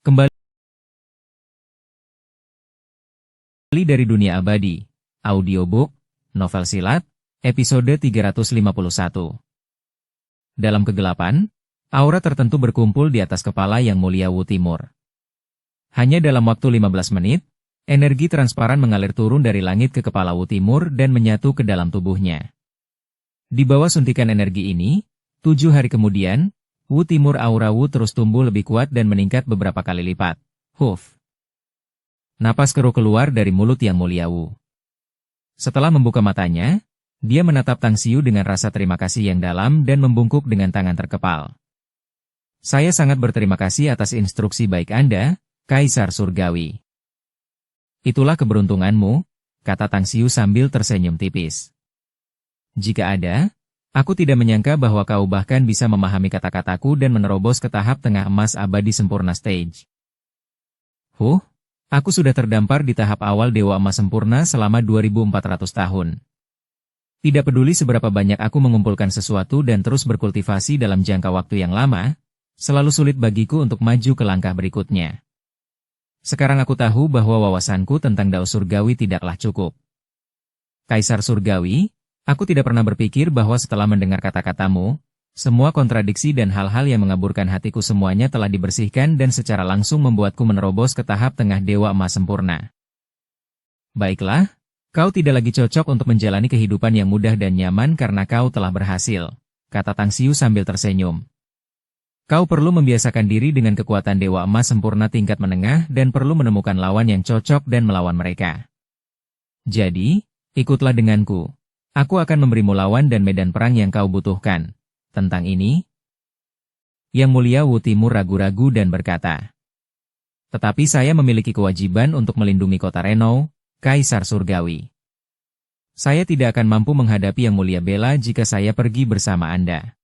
Kembali dari dunia abadi, audiobook, novel silat, episode 351. Dalam kegelapan, aura tertentu berkumpul di atas kepala Yang Mulia Wu Timur. Hanya dalam waktu 15 menit, energi transparan mengalir turun dari langit ke kepala Wu Timur dan menyatu ke dalam tubuhnya. Di bawah suntikan energi ini, 7 hari kemudian, Wu Timur aura Wu terus tumbuh lebih kuat dan meningkat beberapa kali lipat. Huf. Napas keruh keluar dari mulut Yang Mulia Wu. Setelah membuka matanya, dia menatap Tang Xiu dengan rasa terima kasih yang dalam dan membungkuk dengan tangan terkepal. Saya sangat berterima kasih atas instruksi baik Anda, Kaisar Surgawi. Itulah keberuntunganmu, kata Tang Xiu sambil tersenyum tipis. Jika ada, aku tidak menyangka bahwa kau bahkan bisa memahami kata-kataku dan menerobos ke tahap tengah emas abadi sempurna stage. Aku sudah terdampar di tahap awal Dewa Emas sempurna selama 2400 tahun. Tidak peduli seberapa banyak aku mengumpulkan sesuatu dan terus berkultivasi dalam jangka waktu yang lama, selalu sulit bagiku untuk maju ke langkah berikutnya. Sekarang aku tahu bahwa wawasanku tentang Dao Surgawi tidaklah cukup. Kaisar Surgawi, aku tidak pernah berpikir bahwa setelah mendengar kata-katamu, semua kontradiksi dan hal-hal yang mengaburkan hatiku semuanya telah dibersihkan dan secara langsung membuatku menerobos ke tahap tengah Dewa Emas sempurna. Baiklah, kau tidak lagi cocok untuk menjalani kehidupan yang mudah dan nyaman karena kau telah berhasil, kata Tang Xiu sambil tersenyum. Kau perlu membiasakan diri dengan kekuatan Dewa Emas sempurna tingkat menengah dan perlu menemukan lawan yang cocok dan melawan mereka. Jadi, ikutlah denganku. Aku akan memberimu lawan dan medan perang yang kau butuhkan. Tentang ini, Yang Mulia Wu Timur ragu-ragu dan berkata, tetapi saya memiliki kewajiban untuk melindungi kota Renou, Kaisar Surgawi. Saya tidak akan mampu menghadapi Yang Mulia Bela jika saya pergi bersama Anda.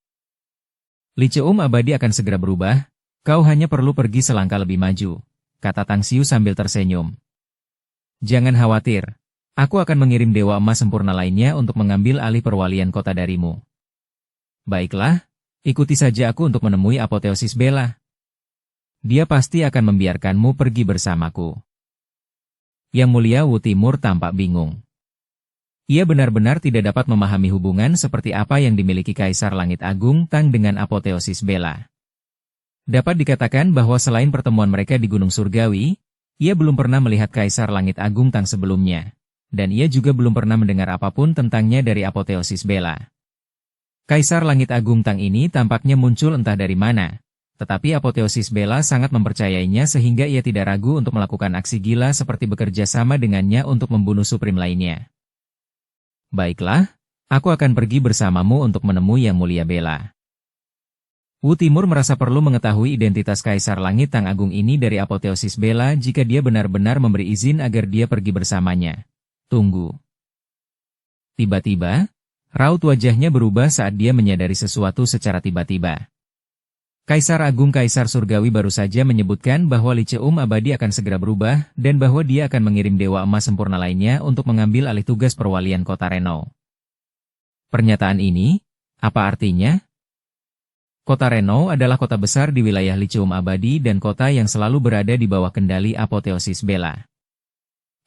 Li Cheum abadi akan segera berubah, kau hanya perlu pergi selangkah lebih maju, kata Tang Xiu sambil tersenyum. Jangan khawatir, aku akan mengirim Dewa Emas sempurna lainnya untuk mengambil alih perwalian kota darimu. Baiklah, ikuti saja aku untuk menemui Apoteosis Bela. Dia pasti akan membiarkanmu pergi bersamaku. Yang Mulia Wu Timur tampak bingung. Ia benar-benar tidak dapat memahami hubungan seperti apa yang dimiliki Kaisar Langit Agung Tang dengan Apoteosis Bela. Dapat dikatakan bahwa selain pertemuan mereka di Gunung Surgawi, ia belum pernah melihat Kaisar Langit Agung Tang sebelumnya, dan ia juga belum pernah mendengar apapun tentangnya dari Apoteosis Bela. Kaisar Langit Agung Tang ini tampaknya muncul entah dari mana, tetapi Apoteosis Bela sangat mempercayainya sehingga ia tidak ragu untuk melakukan aksi gila seperti bekerja sama dengannya untuk membunuh Supreme lainnya. Baiklah, aku akan pergi bersamamu untuk menemui Yang Mulia Bela. Wu Timur merasa perlu mengetahui identitas Kaisar Langit Tang Agung ini dari Apoteosis Bela jika dia benar-benar memberi izin agar dia pergi bersamanya. Tunggu. Tiba-tiba, raut wajahnya berubah saat dia menyadari sesuatu secara tiba-tiba. Kaisar Agung Kaisar Surgawi baru saja menyebutkan bahwa Li Cheum abadi akan segera berubah dan bahwa dia akan mengirim Dewa Emas sempurna lainnya untuk mengambil alih tugas perwalian kota Renou. Pernyataan ini, apa artinya? Kota Renou adalah kota besar di wilayah Li Cheum abadi dan kota yang selalu berada di bawah kendali Apoteosis Bela.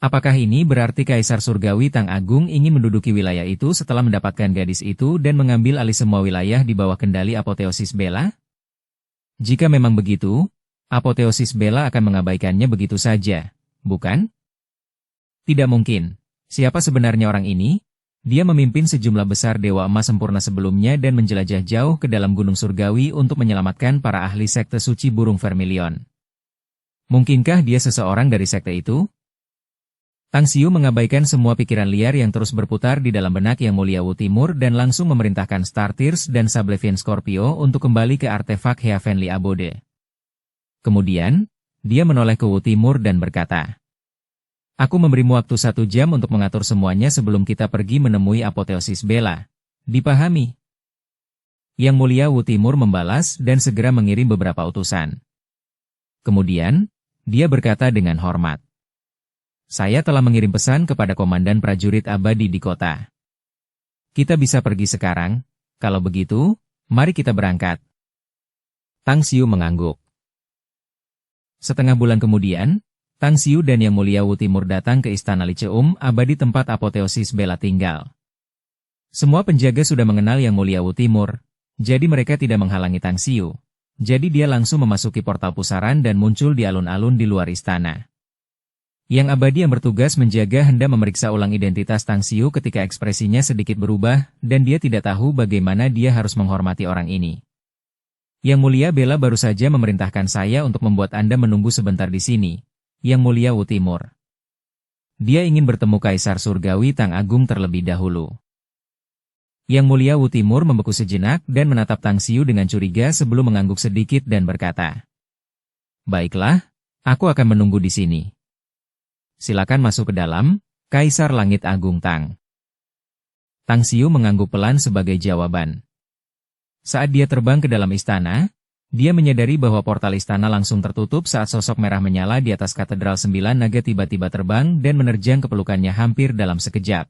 Apakah ini berarti Kaisar Surgawi Tang Agung ingin menduduki wilayah itu setelah mendapatkan gadis itu dan mengambil alih semua wilayah di bawah kendali Apoteosis Bela? Jika memang begitu, Apoteosis Bela akan mengabaikannya begitu saja, bukan? Tidak mungkin. Siapa sebenarnya orang ini? Dia memimpin sejumlah besar Dewa Emas sempurna sebelumnya dan menjelajah jauh ke dalam Gunung Surgawi untuk menyelamatkan para ahli sekte suci burung vermilion. Mungkinkah dia seseorang dari sekte itu? Tang Xiu mengabaikan semua pikiran liar yang terus berputar di dalam benak Yang Mulia Wu Timur dan langsung memerintahkan Star Tears dan Sablevian Scorpio untuk kembali ke artefak Heavenly Abode. Kemudian, dia menoleh ke Wu Timur dan berkata, aku memberimu waktu 1 jam untuk mengatur semuanya sebelum kita pergi menemui Apoteosis Bela. Dipahami? Yang Mulia Wu Timur membalas dan segera mengirim beberapa utusan. Kemudian, dia berkata dengan hormat, saya telah mengirim pesan kepada komandan prajurit abadi di kota. Kita bisa pergi sekarang, kalau begitu, mari kita berangkat. Tang Xiu mengangguk. Setengah bulan kemudian, Tang Xiu dan Yang Mulia Wu Timur datang ke Istana Liceum Abadi tempat apoteosis Bella tinggal. Semua penjaga sudah mengenal Yang Mulia Wu Timur, jadi mereka tidak menghalangi Tang Xiu. Jadi dia langsung memasuki portal pusaran dan muncul di alun-alun di luar istana. Yang Abadi yang bertugas menjaga hendak memeriksa ulang identitas Tang Xiu ketika ekspresinya sedikit berubah, dan dia tidak tahu bagaimana dia harus menghormati orang ini. Yang Mulia Bella baru saja memerintahkan saya untuk membuat Anda menunggu sebentar di sini, Yang Mulia Wu Timur. Dia ingin bertemu Kaisar Surgawi Tang Agung terlebih dahulu. Yang Mulia Wu Timur membeku sejenak dan menatap Tang Xiu dengan curiga sebelum mengangguk sedikit dan berkata, "Baiklah, aku akan menunggu di sini. Silakan masuk ke dalam, Kaisar Langit Agung Tang." Tang Xiu mengangguk pelan sebagai jawaban. Saat dia terbang ke dalam istana, dia menyadari bahwa portal istana langsung tertutup saat sosok merah menyala di atas katedral 9 naga tiba-tiba terbang dan menerjang kepelukannya hampir dalam sekejap.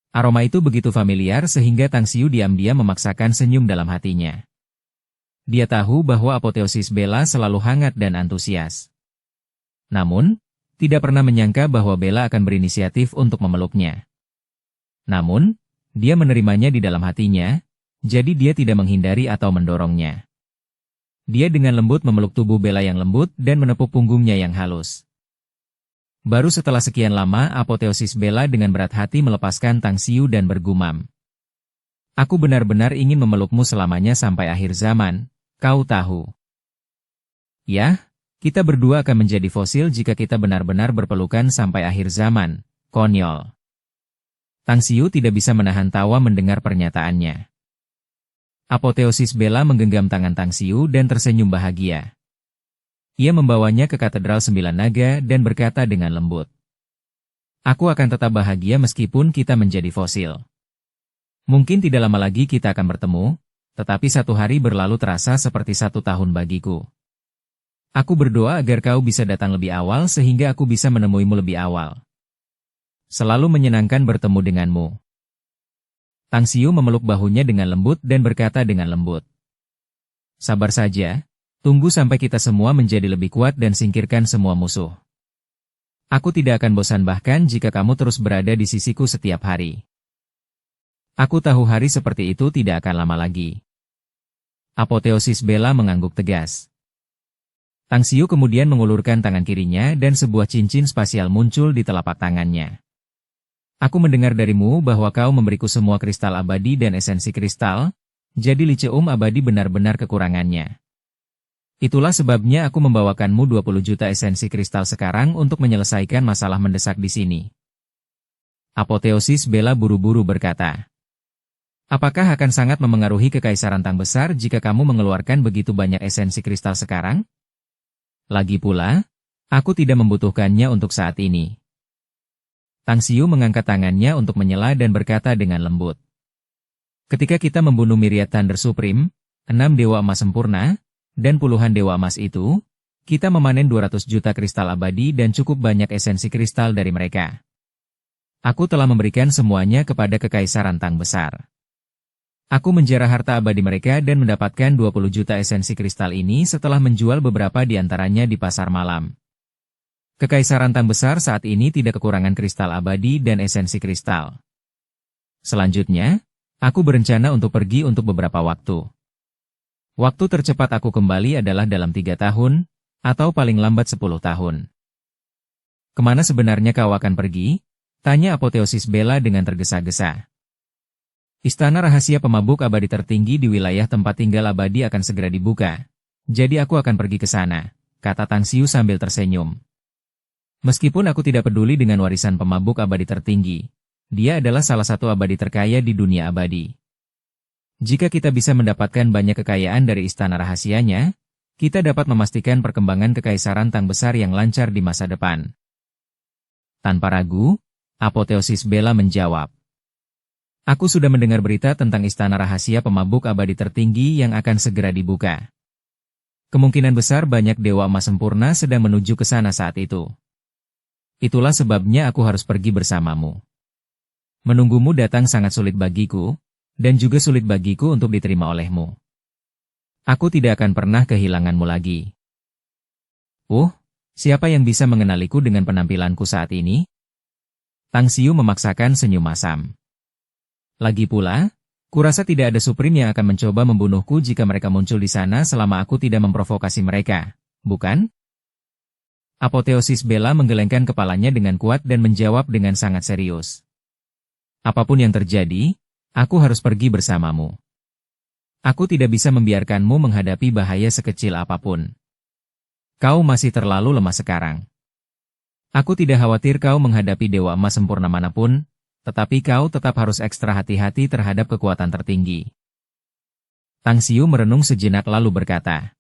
Aroma itu begitu familiar sehingga Tang Xiu diam-diam memaksakan senyum dalam hatinya. Dia tahu bahwa apoteosis Bella selalu hangat dan antusias. Namun, tidak pernah menyangka bahwa Bella akan berinisiatif untuk memeluknya. Namun, dia menerimanya di dalam hatinya, jadi dia tidak menghindari atau mendorongnya. Dia dengan lembut memeluk tubuh Bella yang lembut dan menepuk punggungnya yang halus. Baru setelah sekian lama apoteosis Bella dengan berat hati melepaskan Tang Xiu dan bergumam. "Aku benar-benar ingin memelukmu selamanya sampai akhir zaman, kau tahu. Ya, kita berdua akan menjadi fosil jika kita benar-benar berpelukan sampai akhir zaman, konyol." Tang Xiu tidak bisa menahan tawa mendengar pernyataannya. Apoteosis Bella menggenggam tangan Tang Xiu dan tersenyum bahagia. Ia membawanya ke katedral 9 naga dan berkata dengan lembut, "Aku akan tetap bahagia meskipun kita menjadi fosil. Mungkin tidak lama lagi kita akan bertemu, tetapi satu hari berlalu terasa seperti 1 tahun bagiku. Aku berdoa agar kau bisa datang lebih awal sehingga aku bisa menemuimu lebih awal. Selalu menyenangkan bertemu denganmu." Tang Xiu memeluk bahunya dengan lembut dan berkata dengan lembut, "Sabar saja, tunggu sampai kita semua menjadi lebih kuat dan singkirkan semua musuh. Aku tidak akan bosan bahkan jika kamu terus berada di sisiku setiap hari. Aku tahu hari seperti itu tidak akan lama lagi." Apoteosis Bella mengangguk tegas. Tang Xiu kemudian mengulurkan tangan kirinya dan sebuah cincin spasial muncul di telapak tangannya. "Aku mendengar darimu bahwa kau memberiku semua kristal abadi dan esensi kristal, jadi Liceum abadi benar-benar kekurangannya. Itulah sebabnya aku membawakanmu 20 juta esensi kristal sekarang untuk menyelesaikan masalah mendesak di sini." Apoteosis Bella buru-buru berkata, "Apakah akan sangat memengaruhi kekaisaran Tang besar jika kamu mengeluarkan begitu banyak esensi kristal sekarang? Lagi pula, aku tidak membutuhkannya untuk saat ini." Tang Xiu mengangkat tangannya untuk menyela dan berkata dengan lembut, "Ketika kita membunuh Myriad Thunder Supreme, 6 dewa emas sempurna, dan puluhan dewa emas itu, kita memanen 200 juta kristal abadi dan cukup banyak esensi kristal dari mereka. Aku telah memberikan semuanya kepada kekaisaran Tang besar. Aku menjarah harta abadi mereka dan mendapatkan 20 juta esensi kristal ini setelah menjual beberapa di antaranya di pasar malam. Kekaisaran Tang besar saat ini tidak kekurangan kristal abadi dan esensi kristal. Selanjutnya, aku berencana untuk pergi untuk beberapa waktu. Waktu tercepat aku kembali adalah dalam 3 tahun, atau paling lambat 10 tahun. Kemana sebenarnya kau akan pergi?" tanya Apoteosis Bella dengan tergesa-gesa. "Istana rahasia pemabuk abadi tertinggi di wilayah tempat tinggal abadi akan segera dibuka. Jadi aku akan pergi ke sana," kata Tang Xiu sambil tersenyum. "Meskipun aku tidak peduli dengan warisan pemabuk abadi tertinggi, dia adalah salah satu abadi terkaya di dunia abadi. Jika kita bisa mendapatkan banyak kekayaan dari istana rahasianya, kita dapat memastikan perkembangan kekaisaran Tang besar yang lancar di masa depan." Tanpa ragu, Apoteosis Bella menjawab, "Aku sudah mendengar berita tentang istana rahasia pemabuk abadi tertinggi yang akan segera dibuka. Kemungkinan besar banyak dewa emas sempurna sedang menuju ke sana saat itu. Itulah sebabnya aku harus pergi bersamamu. Menunggumu datang sangat sulit bagiku, dan juga sulit bagiku untuk diterima olehmu. Aku tidak akan pernah kehilanganmu lagi." Siapa yang bisa mengenaliku dengan penampilanku saat ini? Tang Xiu memaksakan senyum masam. Lagi pula, kurasa tidak ada Supreme yang akan mencoba membunuhku jika mereka muncul di sana selama aku tidak memprovokasi mereka, bukan? Apoteosis Bella menggelengkan kepalanya dengan kuat dan menjawab dengan sangat serius. Apapun yang terjadi, aku harus pergi bersamamu. Aku tidak bisa membiarkanmu menghadapi bahaya sekecil apapun. Kau masih terlalu lemah sekarang. Aku tidak khawatir kau menghadapi Dewa Emas sempurna manapun, tetapi kau tetap harus ekstra hati-hati terhadap kekuatan tertinggi. Tang Xiu merenung sejenak lalu berkata,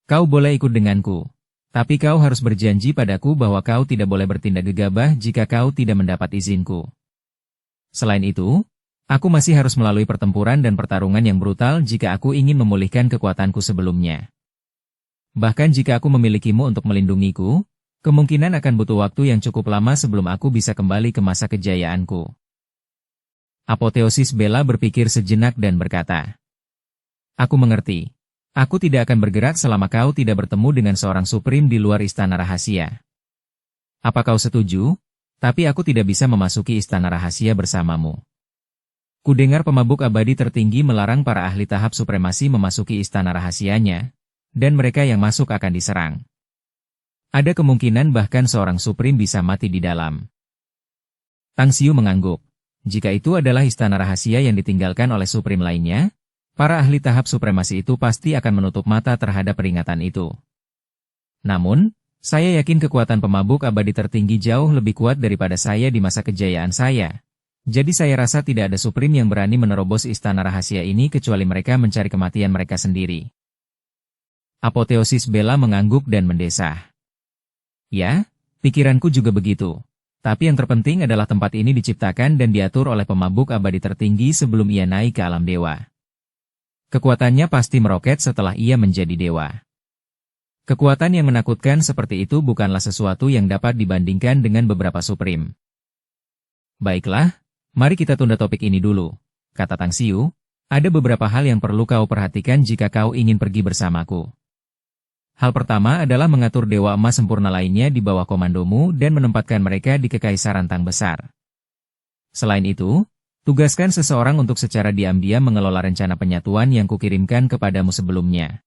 kau boleh ikut denganku, tapi kau harus berjanji padaku bahwa kau tidak boleh bertindak gegabah jika kau tidak mendapat izinku. Selain itu, aku masih harus melalui pertempuran dan pertarungan yang brutal jika aku ingin memulihkan kekuatanku sebelumnya. Bahkan jika aku memilikimu untuk melindungiku, kemungkinan akan butuh waktu yang cukup lama sebelum aku bisa kembali ke masa kejayaanku. Apoteosis Bella berpikir sejenak dan berkata, aku mengerti. Aku tidak akan bergerak selama kau tidak bertemu dengan seorang Supreme di luar Istana Rahasia. Apa kau setuju? Tapi aku tidak bisa memasuki Istana Rahasia bersamamu. Kudengar pemabuk abadi tertinggi melarang para ahli tahap supremasi memasuki Istana Rahasianya, dan mereka yang masuk akan diserang. Ada kemungkinan bahkan seorang Supreme bisa mati di dalam. Tang Xiu mengangguk. Jika itu adalah Istana Rahasia yang ditinggalkan oleh Supreme lainnya, para ahli tahap supremasi itu pasti akan menutup mata terhadap peringatan itu. Namun, saya yakin kekuatan pemabuk abadi tertinggi jauh lebih kuat daripada saya di masa kejayaan saya. Jadi saya rasa tidak ada Supreme yang berani menerobos Istana Rahasia ini kecuali mereka mencari kematian mereka sendiri. Apoteosis Bella mengangguk dan mendesah. Ya, pikiranku juga begitu. Tapi yang terpenting adalah tempat ini diciptakan dan diatur oleh pemabuk abadi tertinggi sebelum ia naik ke alam dewa. Kekuatannya pasti meroket setelah ia menjadi dewa. Kekuatan yang menakutkan seperti itu bukanlah sesuatu yang dapat dibandingkan dengan beberapa Supreme. Baiklah, mari kita tunda topik ini dulu, kata Tang Xiu. Ada beberapa hal yang perlu kau perhatikan jika kau ingin pergi bersamaku. Hal pertama adalah mengatur Dewa Emas sempurna lainnya di bawah komandomu dan menempatkan mereka di Kekaisaran Tang Besar. Selain itu, tugaskan seseorang untuk secara diam-diam mengelola rencana penyatuan yang kukirimkan kepadamu sebelumnya.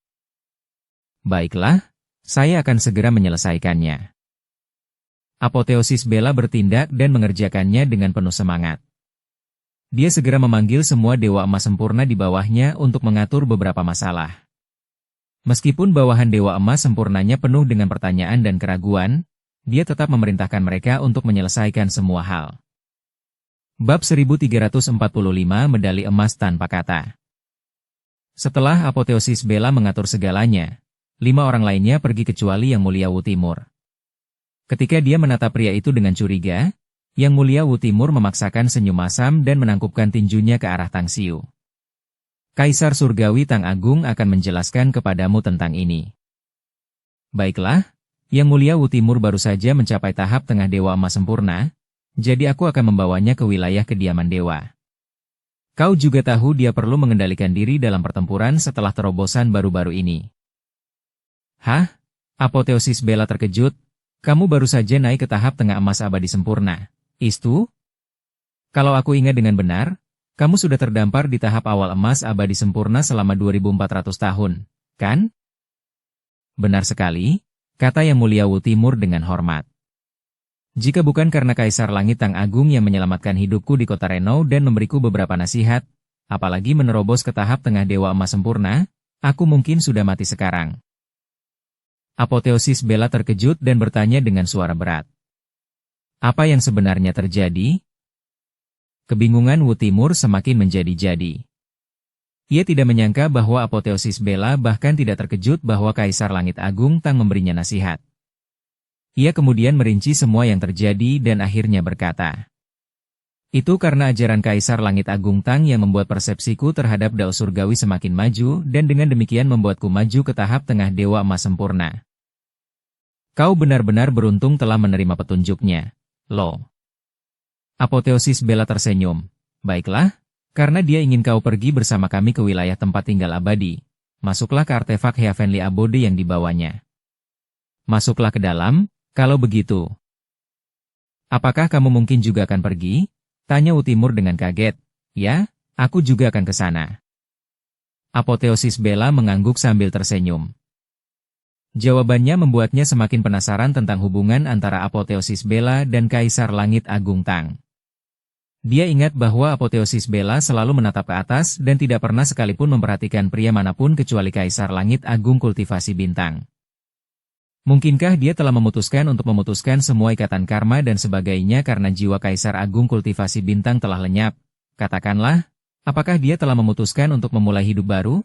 Baiklah, saya akan segera menyelesaikannya. Apoteosis Bella bertindak dan mengerjakannya dengan penuh semangat. Dia segera memanggil semua Dewa Emas sempurna di bawahnya untuk mengatur beberapa masalah. Meskipun bawahan Dewa Emas sempurnanya penuh dengan pertanyaan dan keraguan, dia tetap memerintahkan mereka untuk menyelesaikan semua hal. Bab 1345 Medali Emas Tanpa Kata. Setelah Apoteosis Bella mengatur segalanya, 5 orang lainnya pergi kecuali Yang Mulia Wu Timur. Ketika dia menatap pria itu dengan curiga, Yang Mulia Wu Timur memaksakan senyum masam dan menangkupkan tinjunya ke arah Tang Xiu. Kaisar Surgawi Tang Agung akan menjelaskan kepadamu tentang ini. Baiklah, Yang Mulia Wu Timur baru saja mencapai tahap tengah Dewa Emas sempurna, jadi aku akan membawanya ke wilayah kediaman dewa. Kau juga tahu dia perlu mengendalikan diri dalam pertempuran setelah terobosan baru-baru ini. Hah? Apoteosis Bella terkejut, kamu baru saja naik ke tahap tengah emas abadi sempurna. Itu? Kalau aku ingat dengan benar, kamu sudah terdampar di tahap awal emas abadi sempurna selama 2400 tahun, kan? Benar sekali, kata Yang Mulia Wu Timur dengan hormat. Jika bukan karena Kaisar Langit Tang Agung yang menyelamatkan hidupku di kota Renou dan memberiku beberapa nasihat, apalagi menerobos ke tahap tengah Dewa Emas sempurna, aku mungkin sudah mati sekarang. Apoteosis Bella terkejut dan bertanya dengan suara berat. Apa yang sebenarnya terjadi? Kebingungan Wu Timur semakin menjadi-jadi. Ia tidak menyangka bahwa Apoteosis Bella bahkan tidak terkejut bahwa Kaisar Langit Agung Tang memberinya nasihat. Ia kemudian merinci semua yang terjadi dan akhirnya berkata, itu karena ajaran Kaisar Langit Agung Tang yang membuat persepsiku terhadap Dao Surgawi semakin maju dan dengan demikian membuatku maju ke tahap tengah Dewa Emas sempurna. Kau benar-benar beruntung telah menerima petunjuknya, Lo. Apoteosis Bella tersenyum. Baiklah, karena dia ingin kau pergi bersama kami ke wilayah tempat tinggal abadi, masuklah ke artefak Heavenly Abode yang dibawanya. Masuklah ke dalam, kalau begitu. Apakah kamu mungkin juga akan pergi? Tanya Utimur dengan kaget. Ya, aku juga akan ke sana. Apoteosis Bella mengangguk sambil tersenyum. Jawabannya membuatnya semakin penasaran tentang hubungan antara Apoteosis Bella dan Kaisar Langit Agung Tang. Dia ingat bahwa Apoteosis Bella selalu menatap ke atas dan tidak pernah sekalipun memperhatikan pria manapun kecuali Kaisar Langit Agung Kultivasi Bintang. Mungkinkah dia telah memutuskan untuk memutuskan semua ikatan karma dan sebagainya karena jiwa Kaisar Agung Kultivasi Bintang telah lenyap? Katakanlah, apakah dia telah memutuskan untuk memulai hidup baru?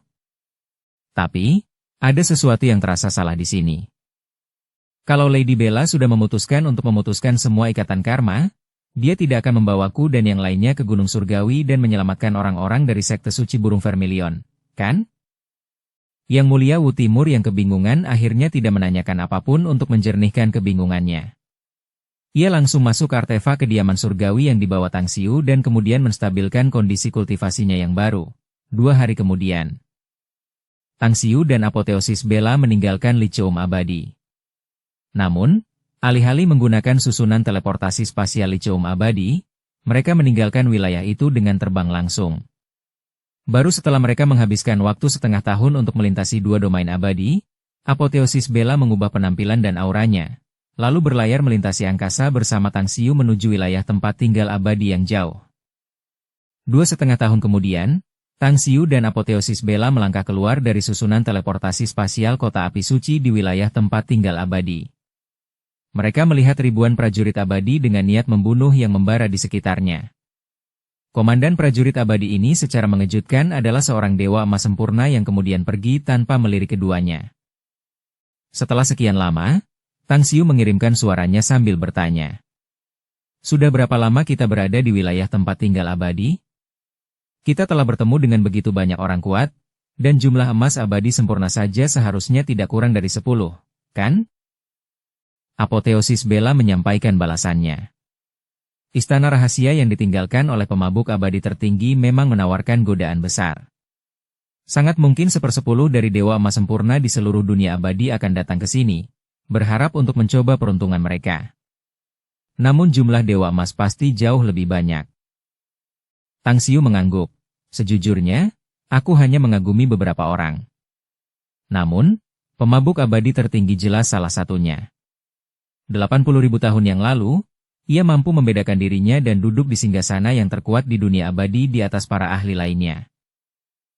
Tapi, ada sesuatu yang terasa salah di sini. Kalau Lady Bella sudah memutuskan untuk memutuskan semua ikatan karma, dia tidak akan membawaku dan yang lainnya ke Gunung Surgawi dan menyelamatkan orang-orang dari sekte suci burung Vermilion, kan? Yang Mulia Wu Timur yang kebingungan akhirnya tidak menanyakan apapun untuk menjernihkan kebingungannya. Ia langsung masuk ke artefak kediaman surgawi yang dibawa Tang Xiu dan kemudian menstabilkan kondisi kultivasinya yang baru. 2 hari kemudian, Tang Xiu dan Apoteosis Bella meninggalkan Licheum Abadi. Namun, alih-alih menggunakan susunan teleportasi spasial Licheum Abadi, mereka meninggalkan wilayah itu dengan terbang langsung. Baru setelah mereka menghabiskan waktu setengah tahun untuk melintasi 2 domain abadi, Apoteosis Bella mengubah penampilan dan auranya, lalu berlayar melintasi angkasa bersama Tang Xiu menuju wilayah tempat tinggal abadi yang jauh. 2,5 tahun kemudian, Tang Xiu dan Apoteosis Bella melangkah keluar dari susunan teleportasi spasial kota api suci di wilayah tempat tinggal abadi. Mereka melihat ribuan prajurit abadi dengan niat membunuh yang membara di sekitarnya. Komandan prajurit abadi ini secara mengejutkan adalah seorang dewa emas sempurna yang kemudian pergi tanpa melirik keduanya. Setelah sekian lama, Tang Xiu mengirimkan suaranya sambil bertanya. Sudah berapa lama kita berada di wilayah tempat tinggal abadi? Kita telah bertemu dengan begitu banyak orang kuat, dan jumlah emas abadi sempurna saja seharusnya tidak kurang dari 10, kan? Apoteosis Bella menyampaikan balasannya. Istana rahasia yang ditinggalkan oleh pemabuk abadi tertinggi memang menawarkan godaan besar. Sangat mungkin 1/10 dari dewa emas sempurna di seluruh dunia abadi akan datang ke sini, berharap untuk mencoba peruntungan mereka. Namun jumlah dewa emas pasti jauh lebih banyak. Tang Xiu mengangguk. Sejujurnya, aku hanya mengagumi beberapa orang. Namun, pemabuk abadi tertinggi jelas salah satunya. 80.000 tahun yang lalu, ia mampu membedakan dirinya dan duduk di singgasana yang terkuat di dunia abadi di atas para ahli lainnya.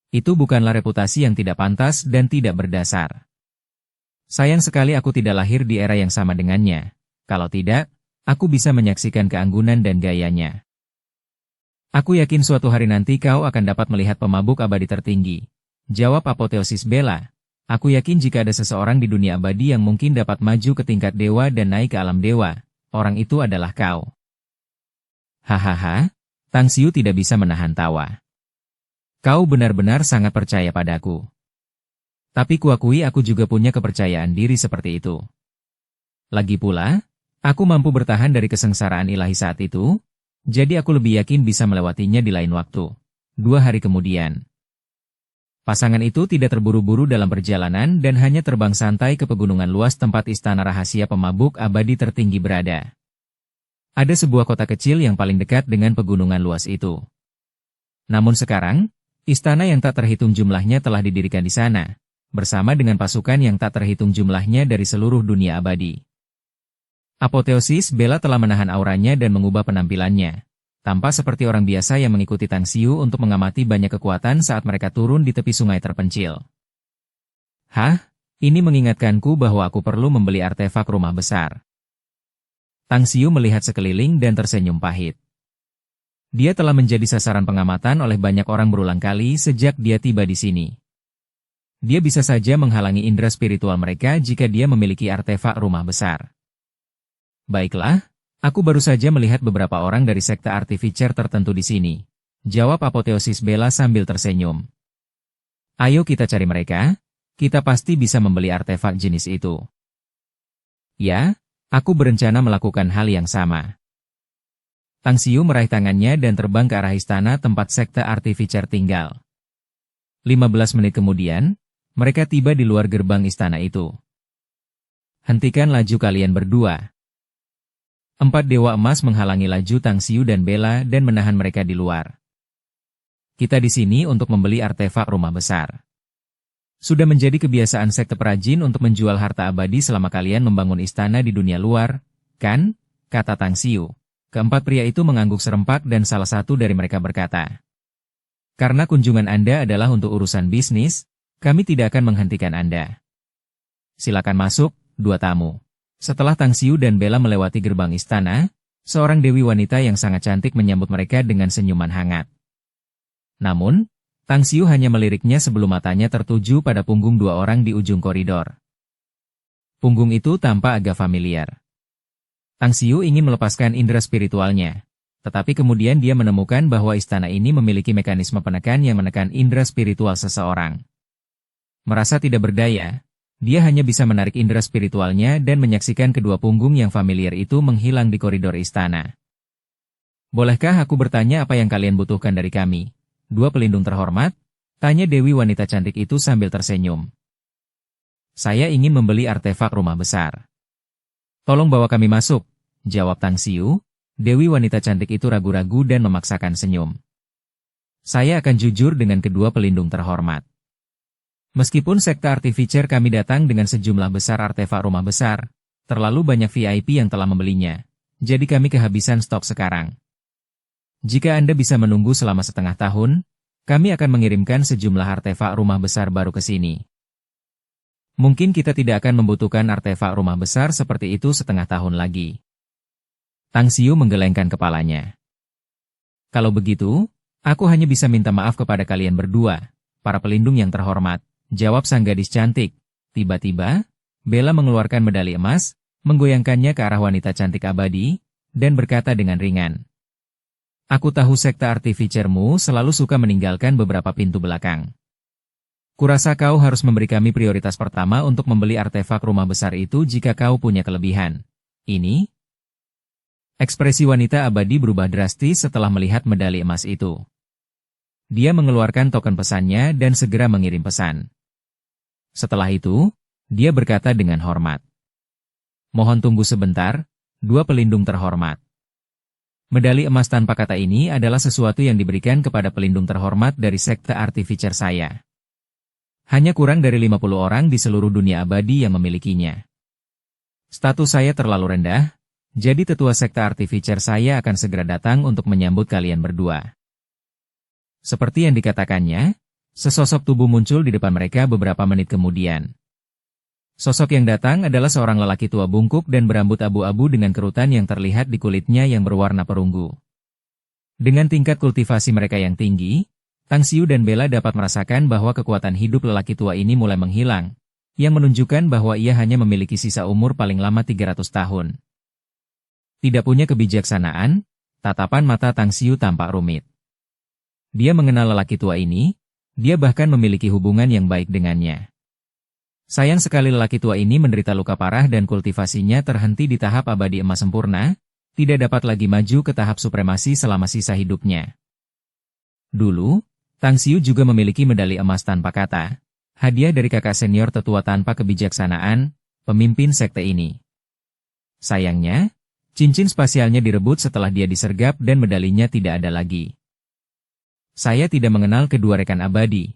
Itu bukanlah reputasi yang tidak pantas dan tidak berdasar. Sayang sekali aku tidak lahir di era yang sama dengannya. Kalau tidak, aku bisa menyaksikan keanggunan dan gayanya. Aku yakin suatu hari nanti kau akan dapat melihat pemabuk abadi tertinggi. Jawab Apoteosis Bella. Aku yakin jika ada seseorang di dunia abadi yang mungkin dapat maju ke tingkat dewa dan naik ke alam dewa, orang itu adalah kau. Hahaha, Tang Xiu tidak bisa menahan tawa. Kau benar-benar sangat percaya padaku. Tapi kuakui aku juga punya kepercayaan diri seperti itu. Lagi pula, aku mampu bertahan dari kesengsaraan ilahi saat itu, jadi aku lebih yakin bisa melewatinya di lain waktu. 2 hari kemudian, pasangan itu tidak terburu-buru dalam perjalanan dan hanya terbang santai ke pegunungan luas tempat istana rahasia pemabuk abadi tertinggi berada. Ada sebuah kota kecil yang paling dekat dengan pegunungan luas itu. Namun sekarang, istana yang tak terhitung jumlahnya telah didirikan di sana, bersama dengan pasukan yang tak terhitung jumlahnya dari seluruh dunia abadi. Apoteosis Bella telah menahan auranya dan mengubah penampilannya. Tampak seperti orang biasa yang mengikuti Tang Xiu untuk mengamati banyak kekuatan saat mereka turun di tepi sungai terpencil. Hah? Ini mengingatkanku bahwa aku perlu membeli artefak rumah besar. Tang Xiu melihat sekeliling dan tersenyum pahit. Dia telah menjadi sasaran pengamatan oleh banyak orang berulang kali sejak dia tiba di sini. Dia bisa saja menghalangi indera spiritual mereka jika dia memiliki artefak rumah besar. Baiklah. Aku baru saja melihat beberapa orang dari sekte artificer tertentu di sini. Jawab Apoteosis Bella sambil tersenyum. Ayo kita cari mereka, kita pasti bisa membeli artefak jenis itu. Ya, aku berencana melakukan hal yang sama. Tang Xiu meraih tangannya dan terbang ke arah istana tempat sekte artificer tinggal. 15 menit kemudian, mereka tiba di luar gerbang istana itu. Hentikan laju kalian berdua. 4 Dewa Emas menghalangi laju Tang Xiu dan Bella dan menahan mereka di luar. Kita di sini untuk membeli artefak rumah besar. Sudah menjadi kebiasaan sekte perajin untuk menjual harta abadi selama kalian membangun istana di dunia luar, kan? Kata Tang Xiu. Keempat pria itu mengangguk serempak dan salah satu dari mereka berkata, "Karena kunjungan Anda adalah untuk urusan bisnis, kami tidak akan menghentikan Anda. Silakan masuk, 2 tamu." Setelah Tang Xiu dan Bella melewati gerbang istana, seorang dewi wanita yang sangat cantik menyambut mereka dengan senyuman hangat. Namun, Tang Xiu hanya meliriknya sebelum matanya tertuju pada punggung 2 orang di ujung koridor. Punggung itu tampak agak familiar. Tang Xiu ingin melepaskan indera spiritualnya, tetapi kemudian dia menemukan bahwa istana ini memiliki mekanisme penekan yang menekan indera spiritual seseorang. Merasa tidak berdaya, dia hanya bisa menarik indera spiritualnya dan menyaksikan kedua punggung yang familiar itu menghilang di koridor istana. "Bolehkah aku bertanya apa yang kalian butuhkan dari kami, 2 pelindung terhormat?" tanya dewi wanita cantik itu sambil tersenyum. "Saya ingin membeli artefak rumah besar." "Tolong bawa kami masuk," jawab Tang Xiu. Dewi wanita cantik itu ragu-ragu dan memaksakan senyum. "Saya akan jujur dengan kedua pelindung terhormat. Meskipun sekte Artificer kami datang dengan sejumlah besar artefak rumah besar, terlalu banyak VIP yang telah membelinya, jadi kami kehabisan stok sekarang. Jika Anda bisa menunggu selama setengah tahun, kami akan mengirimkan sejumlah artefak rumah besar baru ke sini." "Mungkin kita tidak akan membutuhkan artefak rumah besar seperti itu setengah tahun lagi." Tang Xiu menggelengkan kepalanya. "Kalau begitu, aku hanya bisa minta maaf kepada kalian berdua, para pelindung yang terhormat," jawab sang gadis cantik. Tiba-tiba, Bella mengeluarkan medali emas, menggoyangkannya ke arah wanita cantik abadi, dan berkata dengan ringan, "Aku tahu sekte Artificermu selalu suka meninggalkan beberapa pintu belakang. Kurasa kau harus memberi kami prioritas pertama untuk membeli artefak rumah besar itu jika kau punya kelebihan. Ini?" Ekspresi wanita abadi berubah drastis setelah melihat medali emas itu. Dia mengeluarkan token pesannya dan segera mengirim pesan. Setelah itu, dia berkata dengan hormat, "Mohon tunggu sebentar, 2 pelindung terhormat." Medali emas tanpa kata ini adalah sesuatu yang diberikan kepada pelindung terhormat dari sekte Artificer saya. Hanya kurang dari 50 orang di seluruh dunia abadi yang memilikinya. Status saya terlalu rendah, jadi tetua sekte Artificer saya akan segera datang untuk menyambut kalian berdua. Seperti yang dikatakannya, sesosok tubuh muncul di depan mereka beberapa menit kemudian. Sosok yang datang adalah seorang lelaki tua bungkuk dan berambut abu-abu dengan kerutan yang terlihat di kulitnya yang berwarna perunggu. Dengan tingkat kultivasi mereka yang tinggi, Tang Xiu dan Bella dapat merasakan bahwa kekuatan hidup lelaki tua ini mulai menghilang, yang menunjukkan bahwa ia hanya memiliki sisa umur paling lama 300 tahun. Tidak punya kebijaksanaan, tatapan mata Tang Xiu tampak rumit. Dia mengenal lelaki tua ini, dia bahkan memiliki hubungan yang baik dengannya. Sayang sekali lelaki tua ini menderita luka parah dan kultivasinya terhenti di tahap abadi emas sempurna, tidak dapat lagi maju ke tahap supremasi selama sisa hidupnya. Dulu, Tang Xiu juga memiliki medali emas tanpa kata, hadiah dari kakak senior tetua tanpa kebijaksanaan, pemimpin sekte ini. Sayangnya, cincin spasialnya direbut setelah dia disergap dan medalinya tidak ada lagi. "Saya tidak mengenal kedua rekan abadi.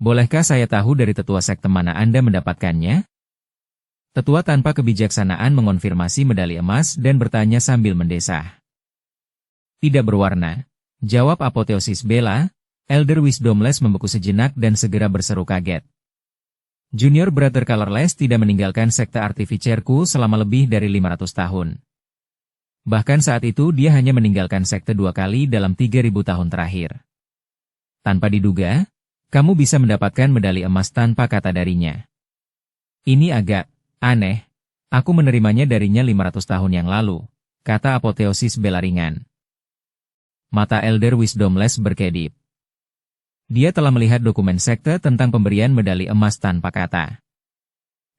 Bolehkah saya tahu dari tetua sekte mana Anda mendapatkannya?" Tetua tanpa kebijaksanaan mengonfirmasi medali emas dan bertanya sambil mendesah. "Tidak berwarna," jawab apoteosis Bella. Elder Wisdomless membeku sejenak dan segera berseru kaget. "Junior Brother Colorless tidak meninggalkan sekte Artificerku selama lebih dari 500 tahun. Bahkan saat itu dia hanya meninggalkan sekte 2 kali dalam 3000 tahun terakhir. Tanpa diduga, kamu bisa mendapatkan medali emas tanpa kata darinya. Ini agak aneh, aku menerimanya darinya 500 tahun yang lalu," kata apoteosis Bella ringan. Mata Elder Wisdomless berkedip. Dia telah melihat dokumen sekte tentang pemberian medali emas tanpa kata.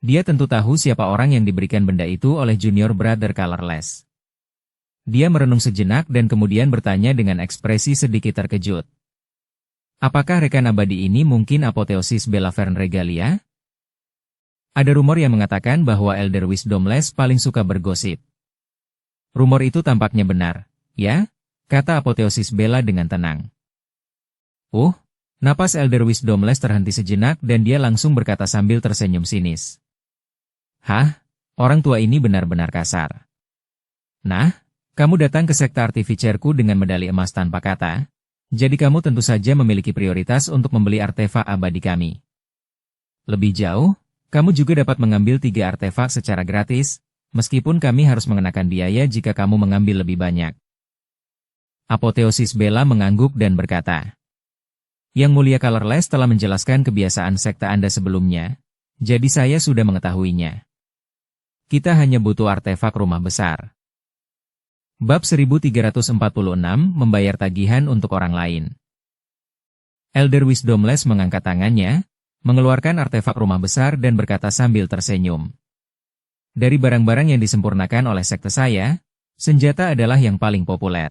Dia tentu tahu siapa orang yang diberikan benda itu oleh Junior Brother Colorless. Dia merenung sejenak dan kemudian bertanya dengan ekspresi sedikit terkejut. "Apakah rekan abadi ini mungkin apoteosis Bella Fern Regalia?" Ada rumor yang mengatakan bahwa Elder Wisdomless paling suka bergosip. Rumor itu tampaknya benar, ya? Kata Apoteosis Bella dengan tenang. Napas Elder Wisdomless terhenti sejenak dan dia langsung berkata sambil tersenyum sinis. Hah? Orang tua ini benar-benar kasar. Nah, kamu datang ke sekte artificerku dengan medali emas tanpa kata, jadi kamu tentu saja memiliki prioritas untuk membeli artefak abadi kami. Lebih jauh, kamu juga dapat mengambil 3 artefak secara gratis, meskipun kami harus mengenakan biaya jika kamu mengambil lebih banyak. Apoteosis Bella mengangguk dan berkata, Yang Mulia Colorless telah menjelaskan kebiasaan sekte Anda sebelumnya, jadi saya sudah mengetahuinya. Kita hanya butuh artefak rumah besar. Bab 1346 Membayar tagihan untuk orang lain. Elder Wisdomless mengangkat tangannya, mengeluarkan artefak rumah besar dan berkata sambil tersenyum. Dari barang-barang yang disempurnakan oleh sekte saya, senjata adalah yang paling populer.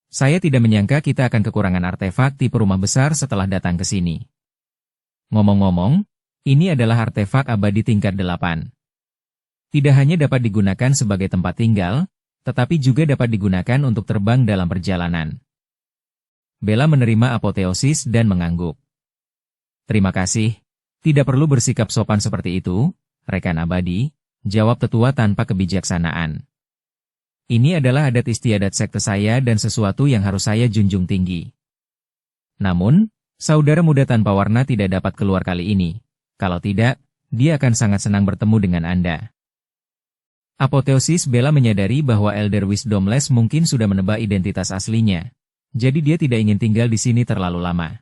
Saya tidak menyangka kita akan kekurangan artefak tipe rumah besar setelah datang ke sini. Ngomong-ngomong, ini adalah artefak abadi tingkat 8. Tidak hanya dapat digunakan sebagai tempat tinggal, tetapi juga dapat digunakan untuk terbang dalam perjalanan. Bella menerima apoteosis dan mengangguk. Terima kasih, tidak perlu bersikap sopan seperti itu, rekan abadi, jawab tetua tanpa kebijaksanaan. Ini adalah adat istiadat sekte saya dan sesuatu yang harus saya junjung tinggi. Namun, saudara muda tanpa warna tidak dapat keluar kali ini. Kalau tidak, dia akan sangat senang bertemu dengan Anda. Apoteosis Bella menyadari bahwa Elder Wisdomless mungkin sudah menebak identitas aslinya, jadi dia tidak ingin tinggal di sini terlalu lama.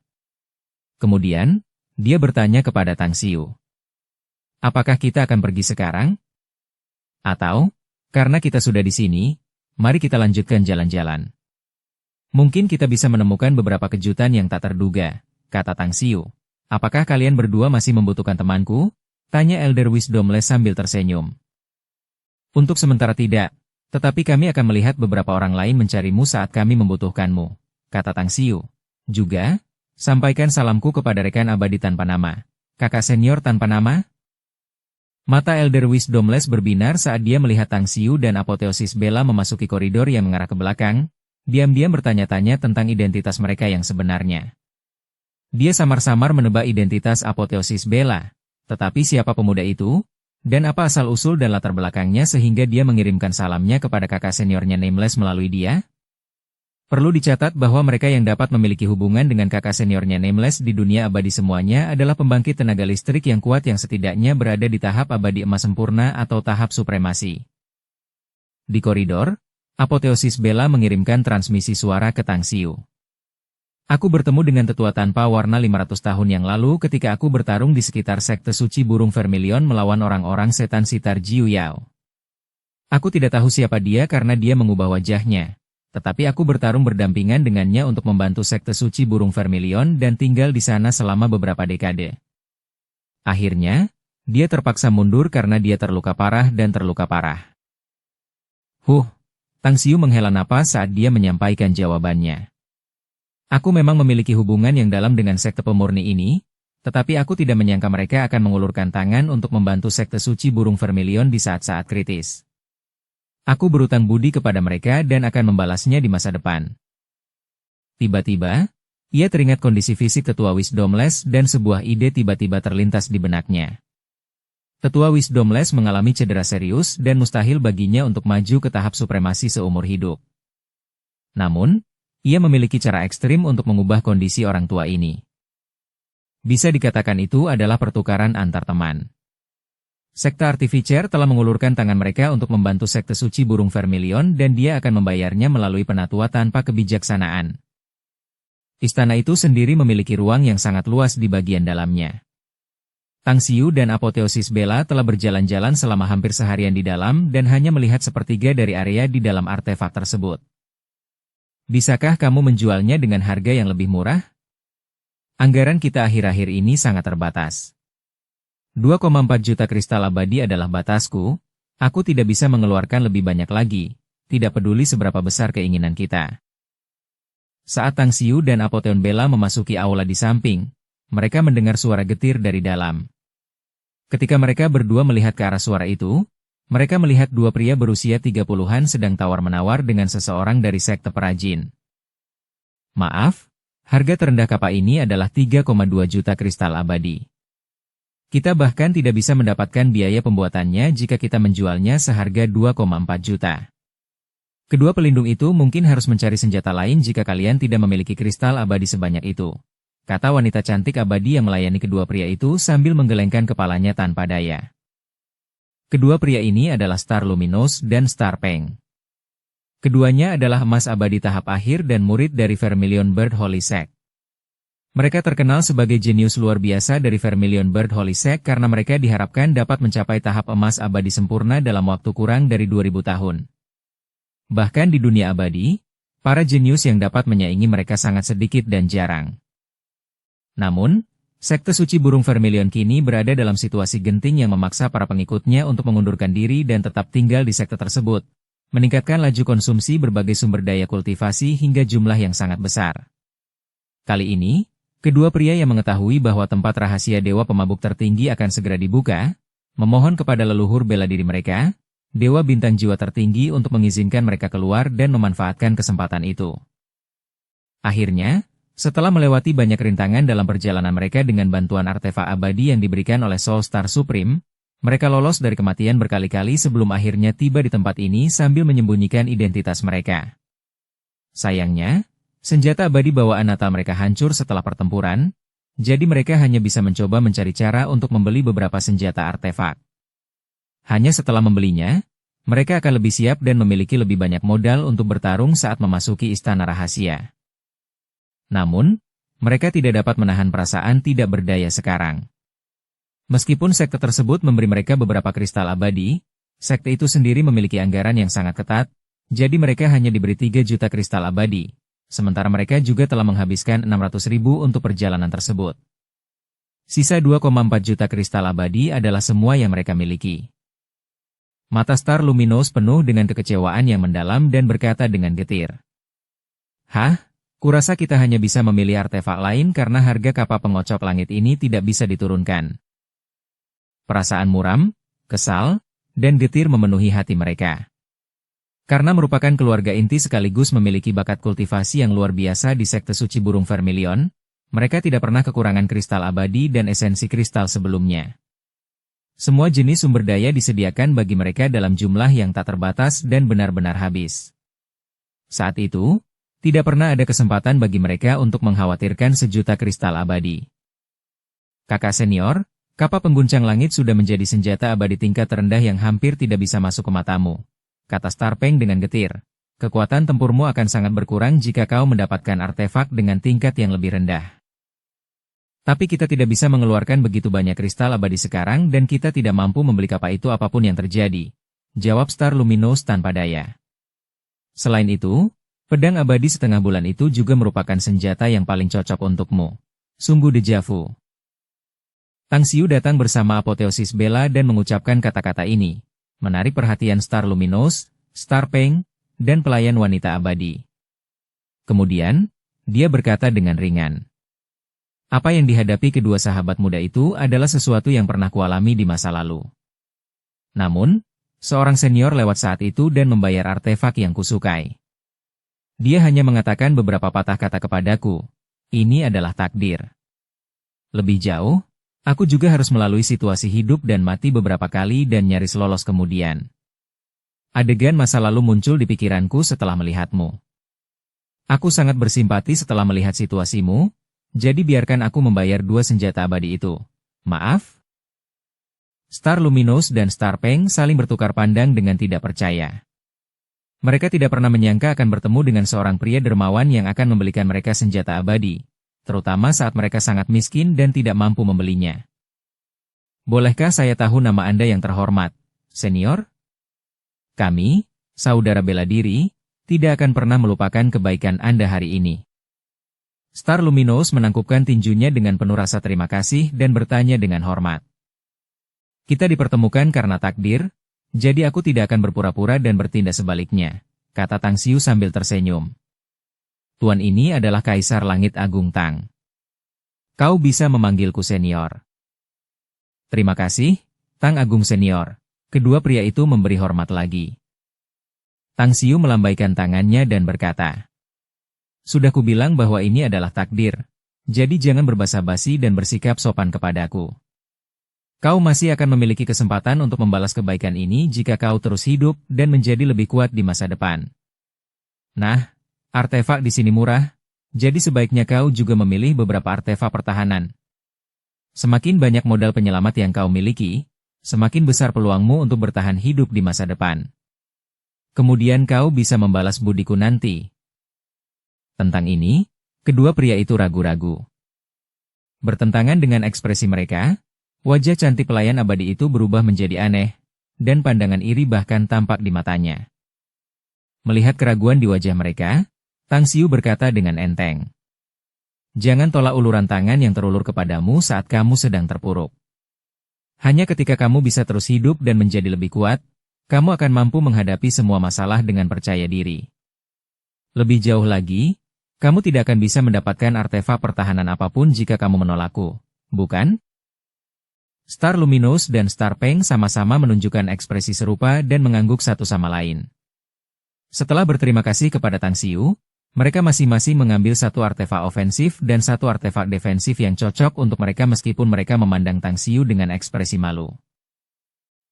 Kemudian, dia bertanya kepada Tang Xiu. Apakah kita akan pergi sekarang? Atau, karena kita sudah di sini, mari kita lanjutkan jalan-jalan. Mungkin kita bisa menemukan beberapa kejutan yang tak terduga, kata Tang Xiu. Apakah kalian berdua masih membutuhkan temanku? Tanya Elder Wisdomless sambil tersenyum. Untuk sementara tidak, tetapi kami akan melihat beberapa orang lain mencarimu saat kami membutuhkanmu, kata Tang Xiu. Juga, sampaikan salamku kepada rekan abadi tanpa nama, kakak senior tanpa nama. Mata Elder Wisdomless berbinar saat dia melihat Tang Xiu dan Apoteosis Bella memasuki koridor yang mengarah ke belakang, diam-diam bertanya-tanya tentang identitas mereka yang sebenarnya. Dia samar-samar menebak identitas Apoteosis Bella, tetapi siapa pemuda itu? Dan apa asal-usul dan latar belakangnya sehingga dia mengirimkan salamnya kepada kakak seniornya Nameless melalui dia? Perlu dicatat bahwa mereka yang dapat memiliki hubungan dengan kakak seniornya Nameless di dunia abadi semuanya adalah pembangkit tenaga listrik yang kuat yang setidaknya berada di tahap abadi emas sempurna atau tahap supremasi. Di koridor, Apoteosis Bella mengirimkan transmisi suara ke Tang Xiu. Aku bertemu dengan tetua tanpa warna 500 tahun yang lalu ketika aku bertarung di sekitar sekte suci burung vermilion melawan orang-orang setan sitar Jiu Yao. Aku tidak tahu siapa dia karena dia mengubah wajahnya. Tetapi aku bertarung berdampingan dengannya untuk membantu sekte suci burung vermilion dan tinggal di sana selama beberapa dekade. Akhirnya, dia terpaksa mundur karena dia terluka parah dan terluka parah. Tang Xiu menghela napas saat dia menyampaikan jawabannya. Aku memang memiliki hubungan yang dalam dengan sekte pemurni ini, tetapi aku tidak menyangka mereka akan mengulurkan tangan untuk membantu sekte suci burung vermilion di saat-saat kritis. Aku berutang budi kepada mereka dan akan membalasnya di masa depan. Tiba-tiba, ia teringat kondisi fisik tetua Wisdomless dan sebuah ide tiba-tiba terlintas di benaknya. Tetua Wisdomless mengalami cedera serius dan mustahil baginya untuk maju ke tahap supremasi seumur hidup. Namun, ia memiliki cara ekstrim untuk mengubah kondisi orang tua ini. Bisa dikatakan itu adalah pertukaran antar teman. Sekte Artificer telah mengulurkan tangan mereka untuk membantu sekte suci burung vermilion dan dia akan membayarnya melalui penatua tanpa kebijaksanaan. Istana itu sendiri memiliki ruang yang sangat luas di bagian dalamnya. Tang Xiu dan Apoteosis Bella telah berjalan-jalan selama hampir seharian di dalam dan hanya melihat sepertiga dari area di dalam artefak tersebut. Bisakah kamu menjualnya dengan harga yang lebih murah? Anggaran kita akhir-akhir ini sangat terbatas. 2,4 juta kristal abadi adalah batasku, aku tidak bisa mengeluarkan lebih banyak lagi, tidak peduli seberapa besar keinginan kita. Saat Tang Xiu dan Apoteon Bella memasuki aula di samping, mereka mendengar suara getir dari dalam. Ketika mereka berdua melihat ke arah suara itu, mereka melihat dua pria berusia 30-an sedang tawar-menawar dengan seseorang dari sekte perajin. Maaf, harga terendah kapal ini adalah 3,2 juta kristal abadi. Kita bahkan tidak bisa mendapatkan biaya pembuatannya jika kita menjualnya seharga 2,4 juta. Kedua pelindung itu mungkin harus mencari senjata lain jika kalian tidak memiliki kristal abadi sebanyak itu, kata wanita cantik abadi yang melayani kedua pria itu sambil menggelengkan kepalanya tanpa daya. Kedua pria ini adalah Star Luminous dan Star Peng. Keduanya adalah emas abadi tahap akhir dan murid dari Vermilion Bird Holy Sect. Mereka terkenal sebagai jenius luar biasa dari Vermilion Bird Holy Sect karena mereka diharapkan dapat mencapai tahap emas abadi sempurna dalam waktu kurang dari 2000 tahun. Bahkan di dunia abadi, para jenius yang dapat menyaingi mereka sangat sedikit dan jarang. Namun, sekte suci burung Vermilion kini berada dalam situasi genting yang memaksa para pengikutnya untuk mengundurkan diri dan tetap tinggal di sekte tersebut, meningkatkan laju konsumsi berbagai sumber daya kultivasi hingga jumlah yang sangat besar. Kali ini, kedua pria yang mengetahui bahwa tempat rahasia dewa pemabuk tertinggi akan segera dibuka, memohon kepada leluhur bela diri mereka, Dewa Bintang Jiwa tertinggi untuk mengizinkan mereka keluar dan memanfaatkan kesempatan itu. Akhirnya, setelah melewati banyak rintangan dalam perjalanan mereka dengan bantuan artefak abadi yang diberikan oleh Soul Star Supreme, mereka lolos dari kematian berkali-kali sebelum akhirnya tiba di tempat ini sambil menyembunyikan identitas mereka. Sayangnya, senjata abadi bawaan Natal mereka hancur setelah pertempuran, jadi mereka hanya bisa mencoba mencari cara untuk membeli beberapa senjata artefak. Hanya setelah membelinya, mereka akan lebih siap dan memiliki lebih banyak modal untuk bertarung saat memasuki istana rahasia. Namun, mereka tidak dapat menahan perasaan tidak berdaya sekarang. Meskipun sekte tersebut memberi mereka beberapa kristal abadi, sekte itu sendiri memiliki anggaran yang sangat ketat, jadi mereka hanya diberi 3 juta kristal abadi, sementara mereka juga telah menghabiskan 600.000 untuk perjalanan tersebut. Sisa 2,4 juta kristal abadi adalah semua yang mereka miliki. Mata Star Luminous penuh dengan kekecewaan yang mendalam dan berkata dengan getir. Hah? Kurasa kita hanya bisa memilih artefak lain karena harga kapal pengocok langit ini tidak bisa diturunkan. Perasaan muram, kesal, dan getir memenuhi hati mereka. Karena merupakan keluarga inti sekaligus memiliki bakat kultivasi yang luar biasa di sekte suci burung Vermilion, mereka tidak pernah kekurangan kristal abadi dan esensi kristal sebelumnya. Semua jenis sumber daya disediakan bagi mereka dalam jumlah yang tak terbatas dan benar-benar habis. Saat itu, tidak pernah ada kesempatan bagi mereka untuk mengkhawatirkan 1 juta kristal abadi. Kakak senior, kapal pengguncang langit sudah menjadi senjata abadi tingkat terendah yang hampir tidak bisa masuk ke matamu, kata Star Peng dengan getir. Kekuatan tempurmu akan sangat berkurang jika kau mendapatkan artefak dengan tingkat yang lebih rendah. Tapi kita tidak bisa mengeluarkan begitu banyak kristal abadi sekarang dan kita tidak mampu membeli kapal itu apapun yang terjadi, jawab Star Luminous tanpa daya. Selain itu, pedang abadi setengah bulan itu juga merupakan senjata yang paling cocok untukmu. Sungguh dejavu. Tang Xiu datang bersama apoteosis Bella dan mengucapkan kata-kata ini, menarik perhatian Star Luminous, Star Peng, dan pelayan wanita abadi. Kemudian, dia berkata dengan ringan. Apa yang dihadapi kedua sahabat muda itu adalah sesuatu yang pernah kualami di masa lalu. Namun, seorang senior lewat saat itu dan membayar artefak yang kusukai. Dia hanya mengatakan beberapa patah kata kepadaku. Ini adalah takdir. Lebih jauh, aku juga harus melalui situasi hidup dan mati beberapa kali dan nyaris lolos kemudian. Adegan masa lalu muncul di pikiranku setelah melihatmu. Aku sangat bersimpati setelah melihat situasimu, jadi biarkan aku membayar 2 senjata abadi itu. Maaf? Star Luminous dan Star Peng saling bertukar pandang dengan tidak percaya. Mereka tidak pernah menyangka akan bertemu dengan seorang pria dermawan yang akan membelikan mereka senjata abadi, terutama saat mereka sangat miskin dan tidak mampu membelinya. Bolehkah saya tahu nama Anda yang terhormat, senior? Kami, saudara bela diri, tidak akan pernah melupakan kebaikan Anda hari ini. Star Luminous menangkupkan tinjunya dengan penuh rasa terima kasih dan bertanya dengan hormat. Kita dipertemukan karena takdir, jadi aku tidak akan berpura-pura dan bertindak sebaliknya, kata Tang Xiu sambil tersenyum. Tuan ini adalah Kaisar Langit Agung Tang. Kau bisa memanggilku senior. Terima kasih, Tang Agung Senior. Kedua pria itu memberi hormat lagi. Tang Xiu melambaikan tangannya dan berkata, "Sudah kubilang bahwa ini adalah takdir, jadi jangan berbasa-basi dan bersikap sopan kepadaku. Kau masih akan memiliki kesempatan untuk membalas kebaikan ini jika kau terus hidup dan menjadi lebih kuat di masa depan. Nah, artefak di sini murah, jadi sebaiknya kau juga memilih beberapa artefak pertahanan. Semakin banyak modal penyelamat yang kau miliki, semakin besar peluangmu untuk bertahan hidup di masa depan. Kemudian kau bisa membalas budiku nanti." Tentang ini, kedua pria itu ragu-ragu. Bertentangan dengan ekspresi mereka, wajah cantik pelayan abadi itu berubah menjadi aneh, dan pandangan iri bahkan tampak di matanya. Melihat keraguan di wajah mereka, Tang Xiu berkata dengan enteng, "Jangan tolak uluran tangan yang terulur kepadamu saat kamu sedang terpuruk. Hanya ketika kamu bisa terus hidup dan menjadi lebih kuat, kamu akan mampu menghadapi semua masalah dengan percaya diri. Lebih jauh lagi, kamu tidak akan bisa mendapatkan artefak pertahanan apapun jika kamu menolakku, bukan?" Star Luminous dan Star Peng sama-sama menunjukkan ekspresi serupa dan mengangguk satu sama lain. Setelah berterima kasih kepada Tang Xiu, mereka masing-masing mengambil satu artefak ofensif dan satu artefak defensif yang cocok untuk mereka meskipun mereka memandang Tang Xiu dengan ekspresi malu.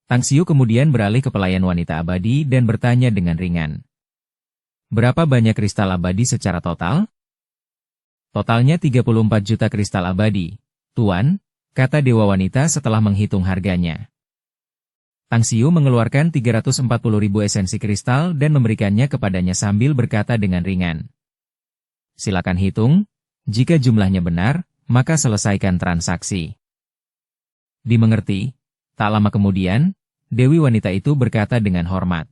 Tang Xiu kemudian beralih ke pelayan wanita abadi dan bertanya dengan ringan, "Berapa banyak kristal abadi secara total?" "Totalnya 34 juta kristal abadi, Tuan," kata dewa wanita setelah menghitung harganya. Tang Xiu mengeluarkan 340.000 esensi kristal dan memberikannya kepadanya sambil berkata dengan ringan, "Silakan hitung, jika jumlahnya benar, maka selesaikan transaksi." Dimengerti. Tak lama kemudian, dewi wanita itu berkata dengan hormat,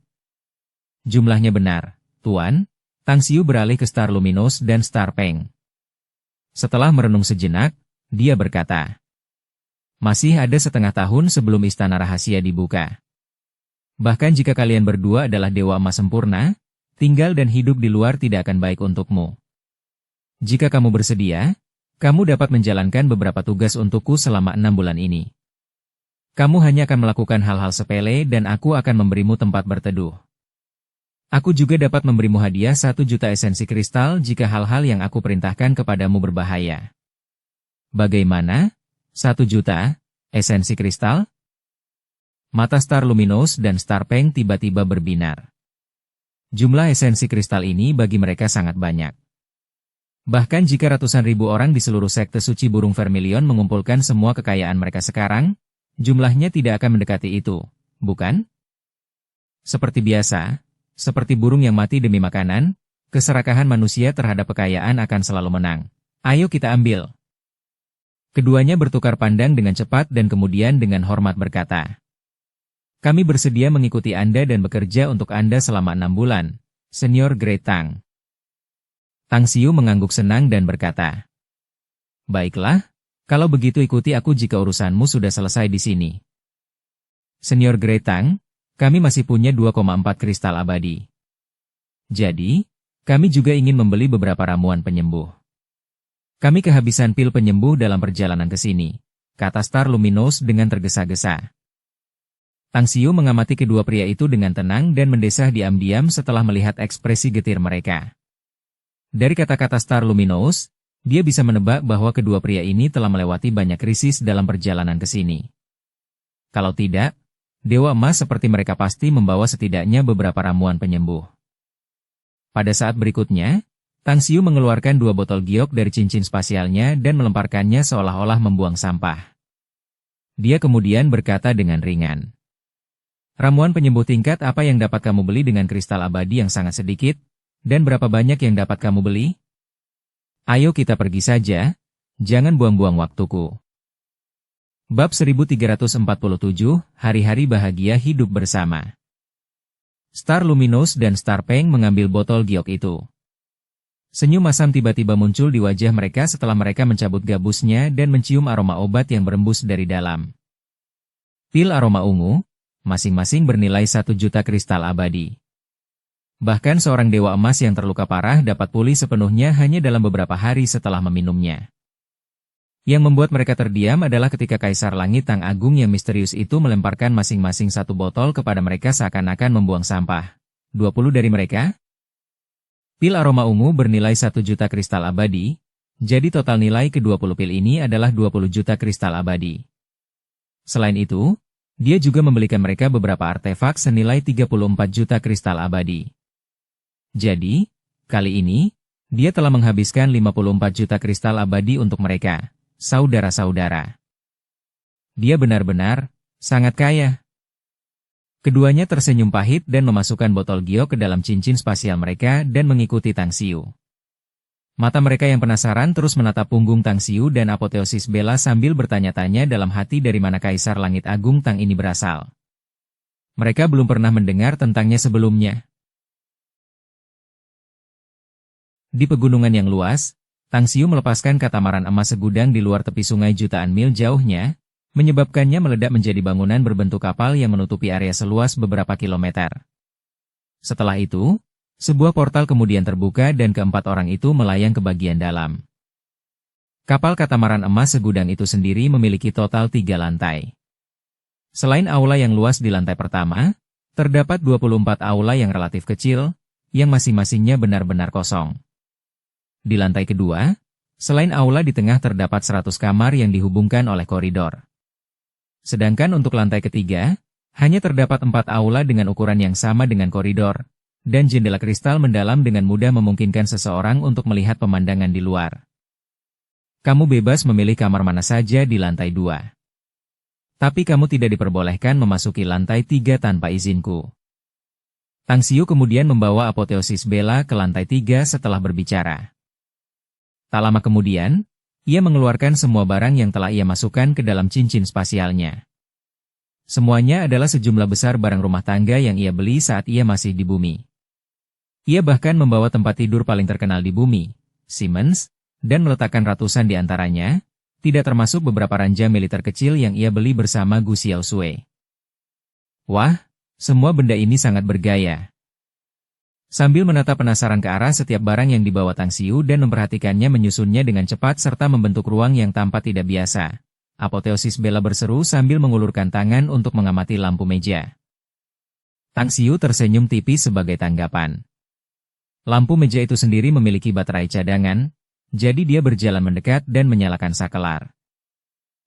"Jumlahnya benar, Tuan." Tang Xiu beralih ke Star Luminous dan Star Peng. Setelah merenung sejenak, dia berkata, "Masih ada setengah tahun sebelum istana rahasia dibuka. Bahkan jika kalian berdua adalah dewa emas sempurna, tinggal dan hidup di luar tidak akan baik untukmu. Jika kamu bersedia, kamu dapat menjalankan beberapa tugas untukku selama 6 bulan ini. Kamu hanya akan melakukan hal-hal sepele dan aku akan memberimu tempat berteduh. Aku juga dapat memberimu hadiah 1 juta esensi kristal jika hal-hal yang aku perintahkan kepadamu berbahaya. Bagaimana? 1 juta esensi kristal?" Mata Star Luminous dan Star Peng tiba-tiba berbinar. Jumlah esensi kristal ini bagi mereka sangat banyak. Bahkan jika ratusan ribu orang di seluruh sekte suci burung vermilion mengumpulkan semua kekayaan mereka sekarang, jumlahnya tidak akan mendekati itu, bukan? Seperti biasa, seperti burung yang mati demi makanan, keserakahan manusia terhadap kekayaan akan selalu menang. Ayo kita ambil. Keduanya bertukar pandang dengan cepat dan kemudian dengan hormat berkata, "Kami bersedia mengikuti Anda dan bekerja untuk Anda selama 6 bulan, Senior Great Tang." Tang Xiu mengangguk senang dan berkata, "Baiklah, kalau begitu ikuti aku jika urusanmu sudah selesai di sini. Senior Great Tang, kami masih punya 2,4 kristal abadi. Jadi, kami juga ingin membeli beberapa ramuan penyembuh. Kami kehabisan pil penyembuh dalam perjalanan ke sini," kata Star Luminous dengan tergesa-gesa. Tang Xiu mengamati kedua pria itu dengan tenang dan mendesah diam-diam setelah melihat ekspresi getir mereka. Dari kata-kata Star Luminous, dia bisa menebak bahwa kedua pria ini telah melewati banyak krisis dalam perjalanan ke sini. Kalau tidak, dewa emas seperti mereka pasti membawa setidaknya beberapa ramuan penyembuh. Pada saat berikutnya, Tang Xiu mengeluarkan 2 botol giok dari cincin spasialnya dan melemparkannya seolah-olah membuang sampah. Dia kemudian berkata dengan ringan, "Ramuan penyembuh tingkat apa yang dapat kamu beli dengan kristal abadi yang sangat sedikit, dan berapa banyak yang dapat kamu beli? Ayo kita pergi saja, jangan buang-buang waktuku." Bab 1347, Hari-hari Bahagia Hidup Bersama. Star Luminous dan Star Peng mengambil botol giok itu. Senyum masam tiba-tiba muncul di wajah mereka setelah mereka mencabut gabusnya dan mencium aroma obat yang berembus dari dalam. Pil aroma ungu, masing-masing bernilai 1 juta kristal abadi. Bahkan seorang dewa emas yang terluka parah dapat pulih sepenuhnya hanya dalam beberapa hari setelah meminumnya. Yang membuat mereka terdiam adalah ketika Kaisar Langit Tang Agung yang misterius itu melemparkan masing-masing satu botol kepada mereka seakan-akan membuang sampah. 20 dari mereka? Pil aroma ungu bernilai 1 juta kristal abadi, jadi total nilai ke-20 pil ini adalah 20 juta kristal abadi. Selain itu, dia juga membelikan mereka beberapa artefak senilai 34 juta kristal abadi. Jadi, kali ini, dia telah menghabiskan 54 juta kristal abadi untuk mereka. Saudara-saudara. Dia benar-benar sangat kaya. Keduanya tersenyum pahit dan memasukkan botol giok ke dalam cincin spasial mereka dan mengikuti Tang Xiu. Mata mereka yang penasaran terus menatap punggung Tang Xiu dan apoteosis Bella sambil bertanya-tanya dalam hati dari mana Kaisar Langit Agung Tang ini berasal. Mereka belum pernah mendengar tentangnya sebelumnya. Di pegunungan yang luas, Tang Xiu melepaskan katamaran emas segudang di luar tepi sungai jutaan mil jauhnya, menyebabkannya meledak menjadi bangunan berbentuk kapal yang menutupi area seluas beberapa kilometer. Setelah itu, sebuah portal kemudian terbuka dan keempat orang itu melayang ke bagian dalam. Kapal katamaran emas segudang itu sendiri memiliki total 3 lantai. Selain aula yang luas di lantai pertama, terdapat 24 aula yang relatif kecil, yang masing-masingnya benar-benar kosong. Di lantai kedua, selain aula di tengah terdapat 100 kamar yang dihubungkan oleh koridor. Sedangkan untuk lantai ketiga, hanya terdapat 4 aula dengan ukuran yang sama dengan koridor, dan jendela kristal mendalam dengan mudah memungkinkan seseorang untuk melihat pemandangan di luar. Kamu bebas memilih kamar mana saja di lantai 2. Tapi kamu tidak diperbolehkan memasuki lantai 3 tanpa izinku. Tang Xiu kemudian membawa apoteosis Bella ke lantai 3 setelah berbicara. Tak lama kemudian, ia mengeluarkan semua barang yang telah ia masukkan ke dalam cincin spasialnya. Semuanya adalah sejumlah besar barang rumah tangga yang ia beli saat ia masih di bumi. Ia bahkan membawa tempat tidur paling terkenal di bumi, Siemens, dan meletakkan ratusan di antaranya, tidak termasuk beberapa ranjang militer kecil yang ia beli bersama Gu Xiaosui. Wah, semua benda ini sangat bergaya. Sambil menatap penasaran ke arah setiap barang yang dibawa Tang Xiu dan memperhatikannya menyusunnya dengan cepat serta membentuk ruang yang tampak tidak biasa. Apoteosis Bella berseru sambil mengulurkan tangan untuk mengamati lampu meja. Tang Xiu tersenyum tipis sebagai tanggapan. Lampu meja itu sendiri memiliki baterai cadangan, jadi dia berjalan mendekat dan menyalakan sakelar.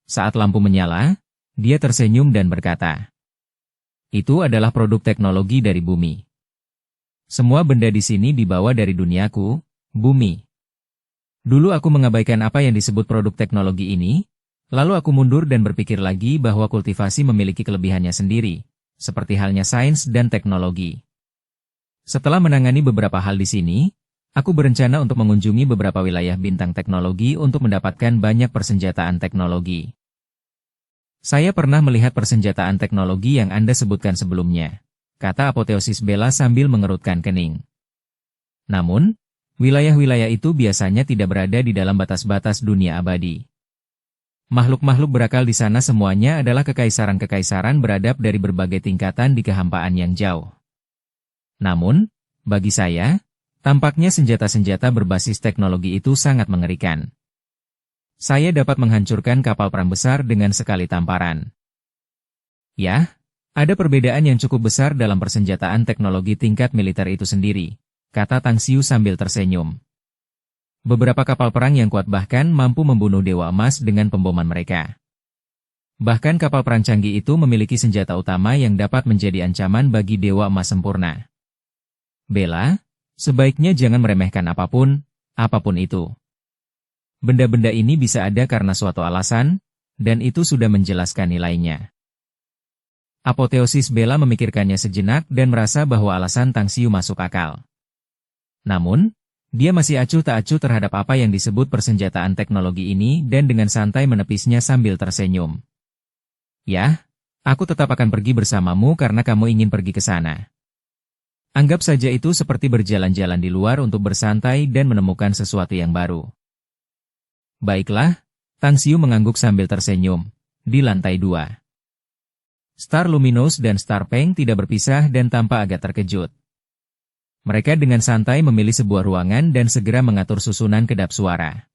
Saat lampu menyala, dia tersenyum dan berkata, "Itu adalah produk teknologi dari bumi. Semua benda di sini dibawa dari duniaku, bumi. Dulu aku mengabaikan apa yang disebut produk teknologi ini, lalu aku mundur dan berpikir lagi bahwa kultivasi memiliki kelebihannya sendiri, seperti halnya sains dan teknologi. Setelah menangani beberapa hal di sini, aku berencana untuk mengunjungi beberapa wilayah bintang teknologi untuk mendapatkan banyak persenjataan teknologi. Saya pernah melihat persenjataan teknologi yang Anda sebutkan sebelumnya," kata apoteosis Bella sambil mengerutkan kening. Namun, wilayah-wilayah itu biasanya tidak berada di dalam batas-batas dunia abadi. Makhluk-makhluk berakal di sana semuanya adalah kekaisaran-kekaisaran beradab dari berbagai tingkatan di kehampaan yang jauh. Namun, bagi saya, tampaknya senjata-senjata berbasis teknologi itu sangat mengerikan. Saya dapat menghancurkan kapal perang besar dengan sekali tamparan. Ya, ada perbedaan yang cukup besar dalam persenjataan teknologi tingkat militer itu sendiri, kata Tang Xiu sambil tersenyum. Beberapa kapal perang yang kuat bahkan mampu membunuh Dewa Emas dengan pemboman mereka. Bahkan kapal perang canggih itu memiliki senjata utama yang dapat menjadi ancaman bagi Dewa Emas sempurna. Bella, sebaiknya jangan meremehkan apapun itu. Benda-benda ini bisa ada karena suatu alasan, dan itu sudah menjelaskan nilainya. Apoteosis Bella memikirkannya sejenak dan merasa bahwa alasan Tang Xiu masuk akal. Namun, dia masih acuh tak acuh terhadap apa yang disebut persenjataan teknologi ini dan dengan santai menepisnya sambil tersenyum. "Ya, aku tetap akan pergi bersamamu karena kamu ingin pergi ke sana. Anggap saja itu seperti berjalan-jalan di luar untuk bersantai dan menemukan sesuatu yang baru." "Baiklah," Tang Xiu mengangguk sambil tersenyum. Di lantai 2. Star Luminous dan Star Peng tidak berpisah dan tampak agak terkejut. Mereka dengan santai memilih sebuah ruangan dan segera mengatur susunan kedap suara.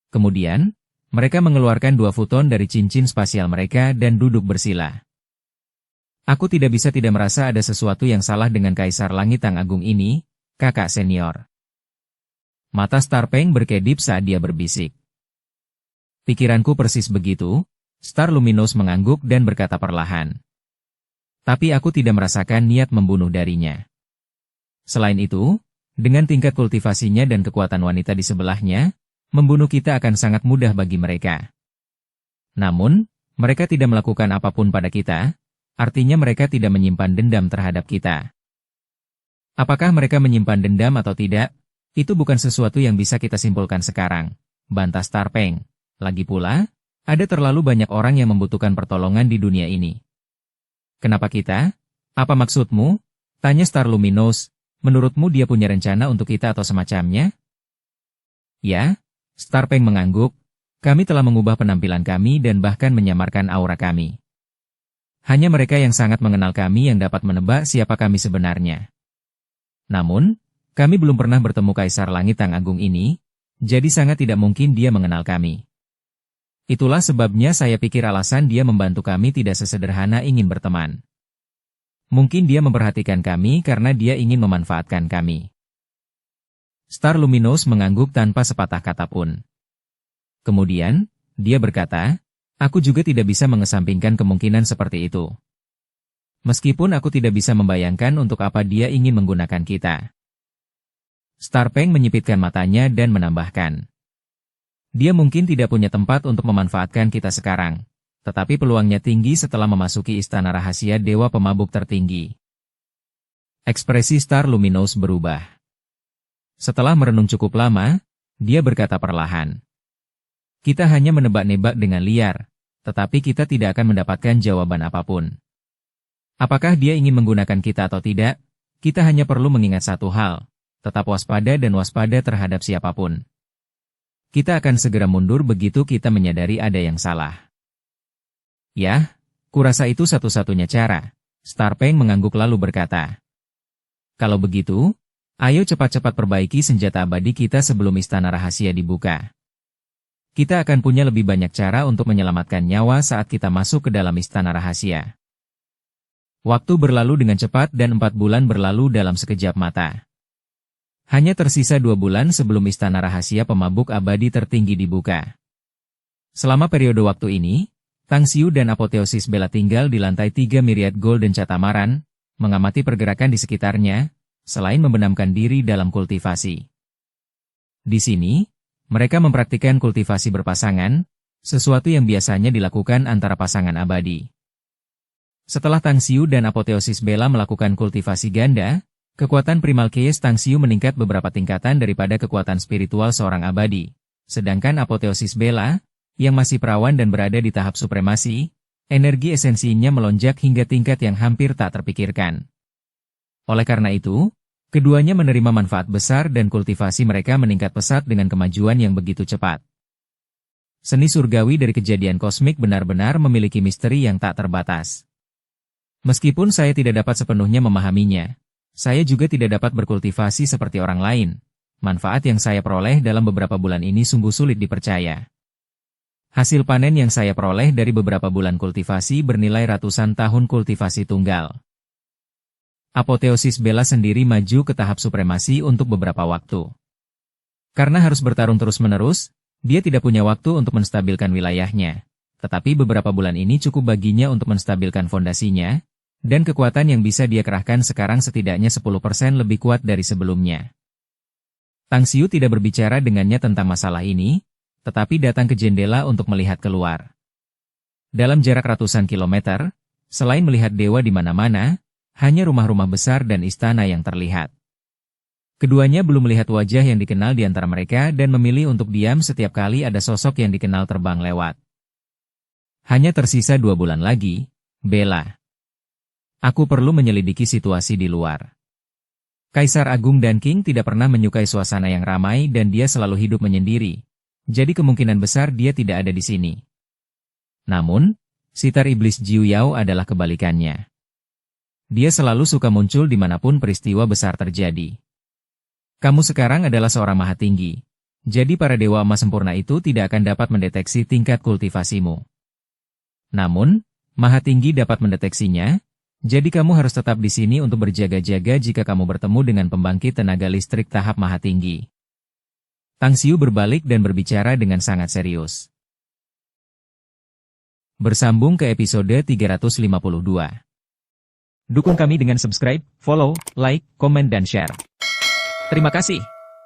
Kemudian, mereka mengeluarkan 2 futon dari cincin spasial mereka dan duduk bersila. Aku tidak bisa tidak merasa ada sesuatu yang salah dengan Kaisar Langit Tang Agung ini, kakak senior. Mata Starpeng berkedip saat dia berbisik. Pikiranku persis begitu, Star Luminous mengangguk dan berkata perlahan. Tapi aku tidak merasakan niat membunuh darinya. Selain itu, dengan tingkat kultivasinya dan kekuatan wanita di sebelahnya, membunuh kita akan sangat mudah bagi mereka. Namun, mereka tidak melakukan apapun pada kita, artinya mereka tidak menyimpan dendam terhadap kita. Apakah mereka menyimpan dendam atau tidak? Itu bukan sesuatu yang bisa kita simpulkan sekarang, bantah Starpeng. Lagi pula, ada terlalu banyak orang yang membutuhkan pertolongan di dunia ini. Kenapa kita? Apa maksudmu? Tanya Star Luminous, menurutmu dia punya rencana untuk kita atau semacamnya? Ya, Starpeng mengangguk, kami telah mengubah penampilan kami dan bahkan menyamarkan aura kami. Hanya mereka yang sangat mengenal kami yang dapat menebak siapa kami sebenarnya. Namun, kami belum pernah bertemu Kaisar Langit Tang Agung ini, jadi sangat tidak mungkin dia mengenal kami. Itulah sebabnya saya pikir alasan dia membantu kami tidak sesederhana ingin berteman. Mungkin dia memperhatikan kami karena dia ingin memanfaatkan kami. Star Luminous mengangguk tanpa sepatah kata pun. Kemudian, dia berkata, aku juga tidak bisa mengesampingkan kemungkinan seperti itu. Meskipun aku tidak bisa membayangkan untuk apa dia ingin menggunakan kita. Starpeng menyipitkan matanya dan menambahkan. Dia mungkin tidak punya tempat untuk memanfaatkan kita sekarang, tetapi peluangnya tinggi setelah memasuki istana rahasia Dewa Pemabuk tertinggi. Ekspresi Star Luminous berubah. Setelah merenung cukup lama, dia berkata perlahan. Kita hanya menebak-nebak dengan liar, tetapi kita tidak akan mendapatkan jawaban apapun. Apakah dia ingin menggunakan kita atau tidak? Kita hanya perlu mengingat satu hal. Tetap waspada dan waspada terhadap siapapun. Kita akan segera mundur begitu kita menyadari ada yang salah. Ya, kurasa itu satu-satunya cara. Starpeng mengangguk lalu berkata. Kalau begitu, ayo cepat-cepat perbaiki senjata abadi kita sebelum istana rahasia dibuka. Kita akan punya lebih banyak cara untuk menyelamatkan nyawa saat kita masuk ke dalam istana rahasia. Waktu berlalu dengan cepat dan 4 bulan berlalu dalam sekejap mata. Hanya tersisa 2 bulan sebelum istana rahasia pemabuk abadi tertinggi dibuka. Selama periode waktu ini, Tang Xiu dan Apoteosis Bella tinggal di lantai 3 Myriad Golden Catamaran, mengamati pergerakan di sekitarnya, selain membenamkan diri dalam kultivasi. Di sini, mereka mempraktikkan kultivasi berpasangan, sesuatu yang biasanya dilakukan antara pasangan abadi. Setelah Tang Xiu dan Apoteosis Bella melakukan kultivasi ganda, kekuatan primal Chaos Tang Xiu meningkat beberapa tingkatan daripada kekuatan spiritual seorang abadi. Sedangkan Apoteosis Bella, yang masih perawan dan berada di tahap supremasi, energi esensinya melonjak hingga tingkat yang hampir tak terpikirkan. Oleh karena itu, keduanya menerima manfaat besar dan kultivasi mereka meningkat pesat dengan kemajuan yang begitu cepat. Seni surgawi dari kejadian kosmik benar-benar memiliki misteri yang tak terbatas. Meskipun saya tidak dapat sepenuhnya memahaminya, saya juga tidak dapat berkultivasi seperti orang lain. Manfaat yang saya peroleh dalam beberapa bulan ini sungguh sulit dipercaya. Hasil panen yang saya peroleh dari beberapa bulan kultivasi bernilai ratusan tahun kultivasi tunggal. Apoteosis Bella sendiri maju ke tahap supremasi untuk beberapa waktu. Karena harus bertarung terus-menerus, dia tidak punya waktu untuk menstabilkan wilayahnya. Tetapi beberapa bulan ini cukup baginya untuk menstabilkan fondasinya, dan kekuatan yang bisa dia kerahkan sekarang setidaknya 10% lebih kuat dari sebelumnya. Tang Xiu tidak berbicara dengannya tentang masalah ini, tetapi datang ke jendela untuk melihat keluar. Dalam jarak ratusan kilometer, selain melihat dewa di mana-mana, hanya rumah-rumah besar dan istana yang terlihat. Keduanya belum melihat wajah yang dikenal di antara mereka dan memilih untuk diam setiap kali ada sosok yang dikenal terbang lewat. Hanya tersisa 2 bulan lagi, Bella. Aku perlu menyelidiki situasi di luar. Kaisar Agung dan King tidak pernah menyukai suasana yang ramai dan dia selalu hidup menyendiri. Jadi kemungkinan besar dia tidak ada di sini. Namun, sitar iblis Jiu Yao adalah kebalikannya. Dia selalu suka muncul dimanapun peristiwa besar terjadi. Kamu sekarang adalah seorang maha tinggi. Jadi para Dewa Emas sempurna itu tidak akan dapat mendeteksi tingkat kultivasimu. Namun, Maha Tinggi dapat mendeteksinya, jadi kamu harus tetap di sini untuk berjaga-jaga jika kamu bertemu dengan pembangkit tenaga listrik tahap Maha Tinggi. Tang Xiu berbalik dan berbicara dengan sangat serius. Bersambung ke episode 352. Dukung kami dengan subscribe, follow, like, komen dan share. Terima kasih.